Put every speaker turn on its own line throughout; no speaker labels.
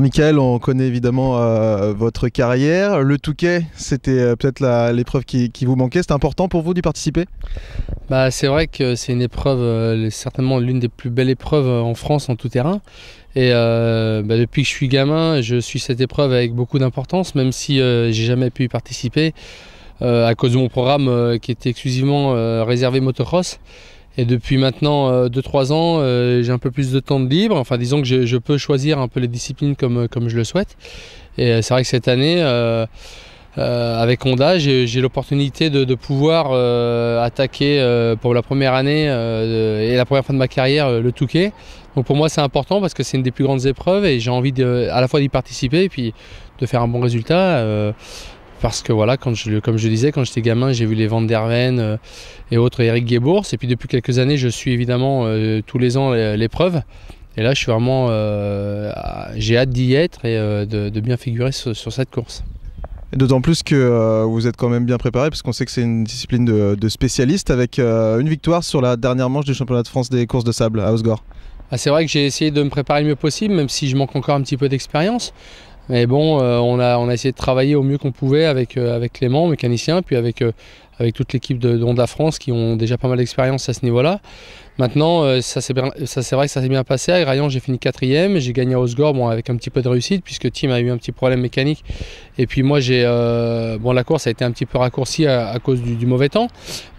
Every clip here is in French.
Michael, on connaît évidemment votre carrière. Le Touquet, c'était peut-être l'épreuve qui vous manquait. C'était important pour vous d'y participer?
C'est vrai que c'est une épreuve, certainement l'une des plus belles épreuves en France en tout terrain. Et depuis que je suis gamin, je suis cette épreuve avec beaucoup d'importance, même si j'ai jamais pu y participer à cause de mon programme qui était exclusivement réservé motocross. Et depuis maintenant 2-3 ans, j'ai un peu plus de temps de libre. Enfin, disons que je peux choisir un peu les disciplines comme je le souhaite. Et c'est vrai que cette année, avec Honda, j'ai l'opportunité de pouvoir attaquer pour la première année et la première fois de ma carrière le Touquet. Donc pour moi, c'est important parce que c'est une des plus grandes épreuves et j'ai envie à la fois d'y participer et puis de faire un bon résultat. Parce que voilà, comme je disais, quand j'étais gamin, j'ai vu les Van der Ven et autres, Eric Guébours. Et puis depuis quelques années, je suis évidemment tous les ans l'épreuve. Et là, je suis vraiment, j'ai hâte d'y être et de bien figurer sur cette course.
D'autant plus que vous êtes quand même bien préparé, parce qu'on sait que c'est une discipline de spécialistes, avec une victoire sur la dernière manche du championnat de France des courses de sable à Osgore.
C'est vrai que j'ai essayé de me préparer le mieux possible, même si je manque encore un petit peu d'expérience. Mais bon, on a essayé de travailler au mieux qu'on pouvait avec Clément, mécanicien, puis avec toute l'équipe de Honda France qui ont déjà pas mal d'expérience à ce niveau-là. Maintenant, c'est vrai que ça s'est bien passé. À Graillon, j'ai fini 4e. J'ai gagné à Osgore, avec un petit peu de réussite, puisque Tim a eu un petit problème mécanique. Et puis moi, la course a été un petit peu raccourcie à cause du mauvais temps.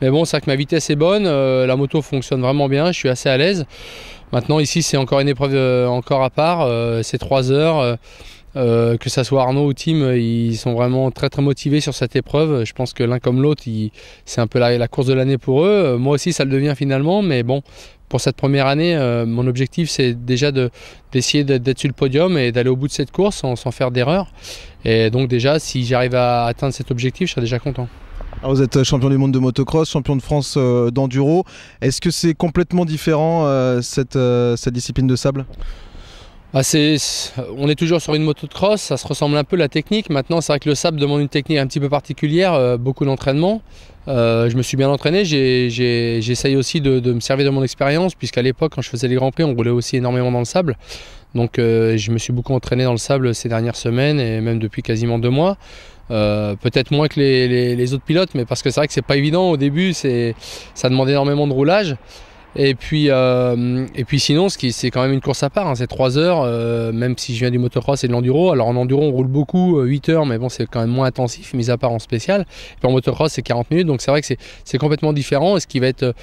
Mais bon, c'est vrai que ma vitesse est bonne. La moto fonctionne vraiment bien. Je suis assez à l'aise. Maintenant, ici, c'est encore une épreuve encore à part. C'est 3 heures. Que ça soit Arnaud ou Tim, ils sont vraiment très très motivés sur cette épreuve. Je pense que l'un comme l'autre, c'est un peu la course de l'année pour eux. Moi aussi ça le devient finalement, mais bon, pour cette première année, mon objectif c'est déjà d'essayer d'être sur le podium et d'aller au bout de cette course sans faire d'erreur. Et donc déjà, si j'arrive à atteindre cet objectif, je serai déjà content.
Alors vous êtes champion du monde de motocross, champion de France d'enduro. Est-ce que c'est complètement différent cette discipline de sable?
On est toujours sur une moto de cross, ça se ressemble un peu la technique. Maintenant, c'est vrai que le sable demande une technique un petit peu particulière, beaucoup d'entraînement. Je me suis bien entraîné, j'essaye aussi de me servir de mon expérience, puisqu'à l'époque, quand je faisais les Grands Prix, on roulait aussi énormément dans le sable. Donc je me suis beaucoup entraîné dans le sable ces dernières semaines et même depuis quasiment 2 mois. Peut-être moins que les autres pilotes, mais parce que c'est vrai que c'est pas évident au début, ça demande énormément de roulage. Et puis sinon, c'est quand même une course à part, hein. C'est 3 heures, même si je viens du motocross et de l'enduro. Alors en enduro, on roule beaucoup, 8 heures, mais bon, c'est quand même moins intensif, mis à part en spécial. Et puis en motocross, c'est 40 minutes, donc c'est vrai que c'est complètement différent. Et ce qui va être,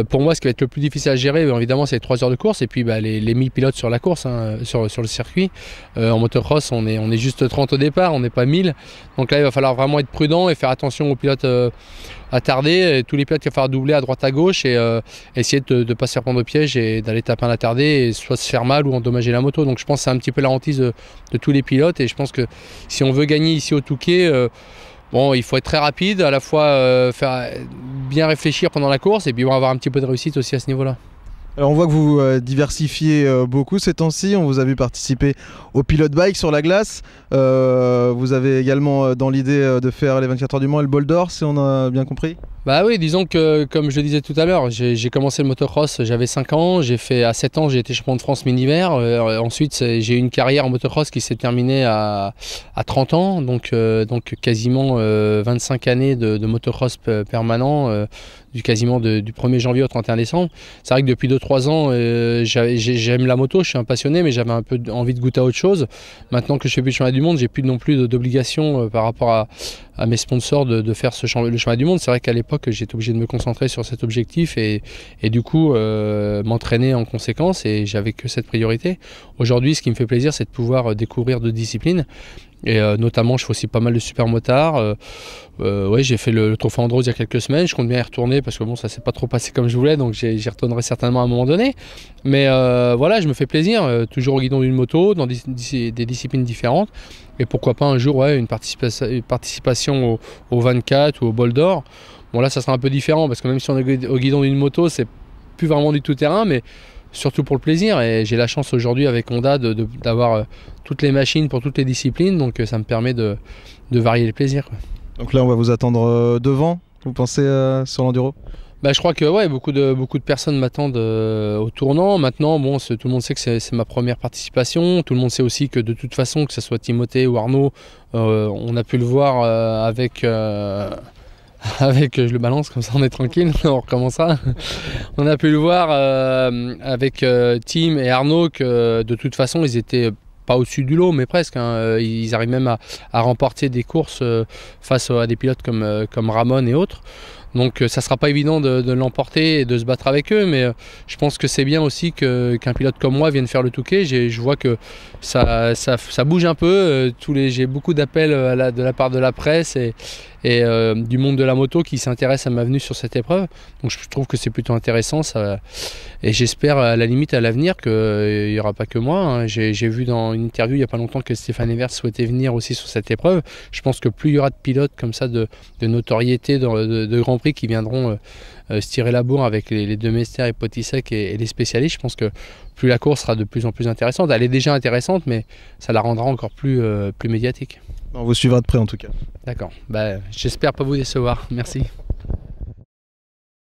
pour moi, ce qui va être le plus difficile à gérer, évidemment, c'est les 3 heures de course et puis les 1000 pilotes sur la course, hein, sur le circuit. En motocross, on est juste 30 au départ, on n'est pas 1000. Donc là, il va falloir vraiment être prudent et faire attention aux pilotes attardés. Tous les pilotes, il va falloir doubler à droite à gauche et essayer de ne pas se faire prendre au piège et d'aller taper un attardé et soit se faire mal ou endommager la moto. Donc je pense que c'est un petit peu la hantise de tous les pilotes et je pense que si on veut gagner ici au Touquet, il faut être très rapide, à la fois bien réfléchir pendant la course et puis avoir un petit peu de réussite aussi à ce niveau-là.
Alors on voit que vous diversifiez beaucoup ces temps-ci, on vous a vu participer au Pilot Bike sur la glace, vous avez également dans l'idée de faire les 24 heures du Mans et le Bol d'Or, si on a bien compris?
Oui, disons que comme je le disais tout à l'heure, j'ai commencé le motocross, j'avais 5 ans, à 7 ans j'ai été champion de France mini-hiver, ensuite j'ai eu une carrière en motocross qui s'est terminée à 30 ans, donc quasiment 25 années de motocross permanent, du 1er janvier au 31 décembre. C'est vrai que depuis 2-3 ans, j'aime la moto, je suis un passionné, mais j'avais un peu envie de goûter à autre chose. Maintenant que je fais plus le championnat du monde, j'ai plus non plus d'obligation par rapport à mes sponsors de faire le championnat du monde. C'est vrai qu'à l'époque, j'étais obligé de me concentrer sur cet objectif et du coup m'entraîner en conséquence et j'avais que cette priorité. Aujourd'hui, ce qui me fait plaisir, c'est de pouvoir découvrir d'autres disciplines. Et notamment, je fais aussi pas mal de super motards. J'ai fait le Trophée Andros il y a quelques semaines. Je compte bien y retourner parce que bon, ça s'est pas trop passé comme je voulais, donc j'y retournerai certainement à un moment donné. Mais je me fais plaisir, toujours au guidon d'une moto, dans des disciplines différentes. Et pourquoi pas un jour, une participation au 24 ou au Bol d'Or. Bon là, ça sera un peu différent parce que même si on est au guidon d'une moto, c'est plus vraiment du tout terrain, mais surtout pour le plaisir. Et j'ai la chance aujourd'hui avec Honda d'avoir toutes les machines pour toutes les disciplines, donc ça me permet de varier les plaisirs, quoi.
Donc là, on va vous attendre devant, vous pensez, sur l'enduro?
Bah, je crois que ouais, beaucoup de personnes m'attendent au tournant. Maintenant, bon, tout le monde sait que c'est ma première participation. Tout le monde sait aussi que de toute façon, que ce soit Timothée ou Arnaud, on a pu le voir avec, je le balance comme ça, on est tranquille, on recommencera. On a pu le voir avec Tim et Arnaud que de toute façon, ils étaient pas au-dessus du lot, mais presque. Hein. Ils arrivent même à remporter des courses face à des pilotes comme Ramon et autres. Donc ça sera pas évident de l'emporter et de se battre avec eux, mais je pense que c'est bien aussi qu'un pilote comme moi vienne faire le Touquet. Je vois que ça bouge un peu. J'ai beaucoup d'appels de la part de la presse et du monde de la moto qui s'intéresse à ma venue sur cette épreuve. Donc je trouve que c'est plutôt intéressant. Et j'espère à la limite à l'avenir qu'il n'y aura pas que moi. Hein. J'ai vu dans une interview il n'y a pas longtemps que Stéphane Evers souhaitait venir aussi sur cette épreuve. Je pense que plus il y aura de pilotes comme ça de notoriété, de Grand Prix qui viendront se tirer la bourre avec les deux Mester et Potisek et les spécialistes, je pense que plus la course sera de plus en plus intéressante. Elle est déjà intéressante, mais ça la rendra encore plus médiatique.
On vous suivra de près en tout cas.
D'accord, bah, j'espère pas vous décevoir. Merci.